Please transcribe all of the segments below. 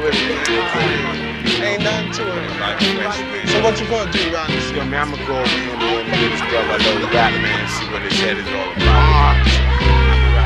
with it, man. Ain't nothing to it. So what you gonna do around this? Yo, man, I'ma go over here and get this brother a little rap, man, see what his head is all about.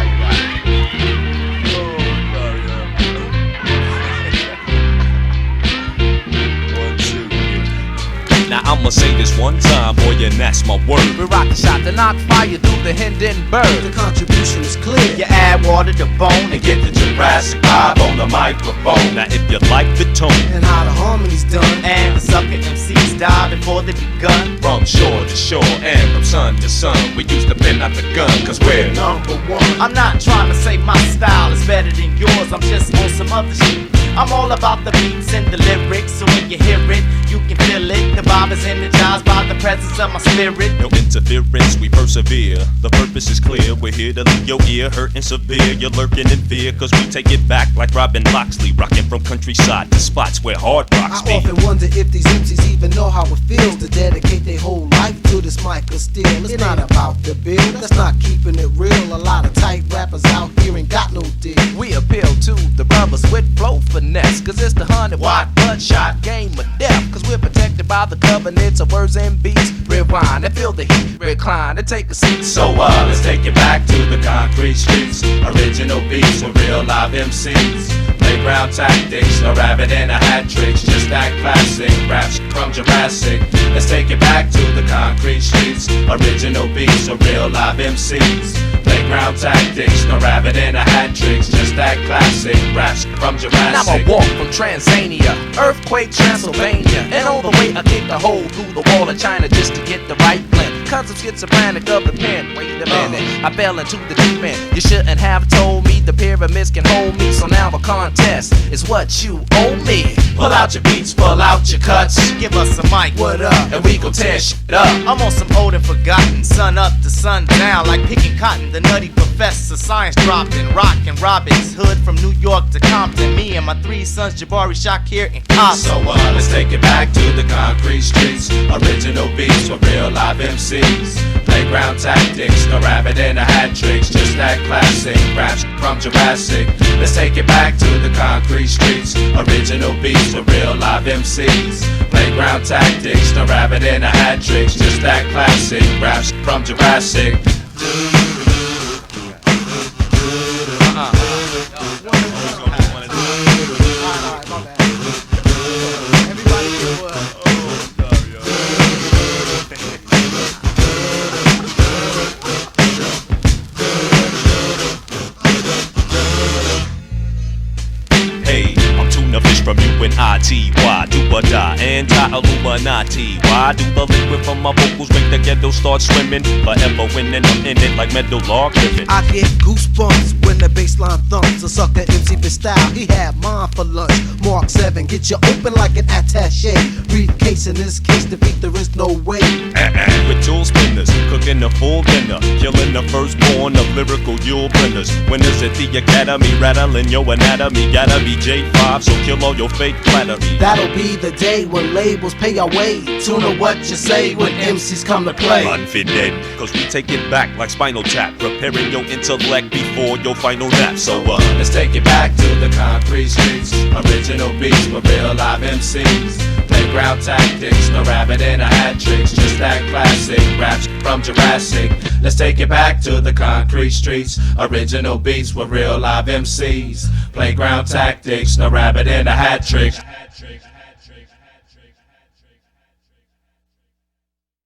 Now I'ma say this one time, boy, and that's my word. We rock the shot to knock fire through the Hindenburg. The contribution is clear. You add water to bone and get the Jurassic vibe on the microphone. Now if you like the tone And how the harmony's done. And the sucker MCs die before they begun. from shore to shore and from sun to sun, we used to bend out the gun, cause we're Number one. I'm not trying to say my style is better than yours, I'm just on some other shit. I'm all about the beats and the lyrics, so when you hear it, you can feel it. The vibe is energized by the presence of my spirit. no interference, we persevere. The purpose is clear, we're here to leave your ear hurting severe. You're lurking in fear, cause we take it back like Robin Loxley, rocking from countryside to spots where hard rocks I be. often wonder if these MCs even know how it feels to dedicate their whole life to this mic of steel. It's not about the bill, that's not keeping it real. A lot of tight rappers out here ain't got no deal. We appeal to the brothers with flow finesse, cause it's the 100-watt bloodshot game of death. Cause we're protected by the covenants of words and beats. Rewind and feel the heat, recline and take a seat. So let's take it back to the concrete streets. Original beats with real live MCs. Playground tactics, no rabbit and a hat tricks. Just that classic rap from Jurassic. Let's take it back to the concrete streets. Original beats with real live MCs. Playground tactics, no rabbit and a hat tricks. Just that classic rap from Jurassic. Now I walk from Tanzania, earthquake Transylvania, and all the way I kick a hole through the wall of China just to get the right blend. Cause I'm schizophrenic of the pen. Wait a minute, I fell into the deep end. You shouldn't have told me the pyramids can hold me. So now a contest is what you owe me. Pull out your beats, pull out your cuts. Give us a mic, What up? and we gon' tear shit up. I'm on some old and forgotten, sun up to sun down, like picking cotton. The nutty professor, science dropping, rockin' Robin's Hood from New York to Compton. Me and my three sons, Jabari, Shakir, and Cobb. So let's take it back to the concrete streets. Original beats with real live MCs. Playground tactics, no rabbit and a hat tricks. Just that classic rap from Jurassic. Let's take it back to the concrete streets. Original beats with real live MCs. Playground tactics, no rabbit and a hat tricks. Just that classic rap from Jurassic. Hey, I'm tuna fish from UNITY, do or die, anti-Illuminati. Why do the liquid from my vocals make the ghetto start swimming? Forever winning, I'm in it like metal log living. I get goosebumps when the bassline thumps. A sucker MC for style, he had mine for lunch. Mark 7, get you open like an attaché. Briefcase in this case, defeat there is no way. With tool spinners, cooking a full dinner, killing the firstborn of lyrical Yule blenders. Winners at the academy, rattling your anatomy. Gotta be J5, so kill all your fake flattery. That'll be the day when labels pay our way. Tune to what you say when MCs come to play. Unfitted, cause we take it back like Spinal Tap, preparing your intellect before your final nap. So let's take it back to the concrete streets. Original beats with real live MCs. Playground tactics, no rabbit and a hat tricks. Just that classic rap from Jurassic. Let's take it back to the concrete streets. Original beats with real live MCs. Playground tactics, no rabbit and a hat tricks.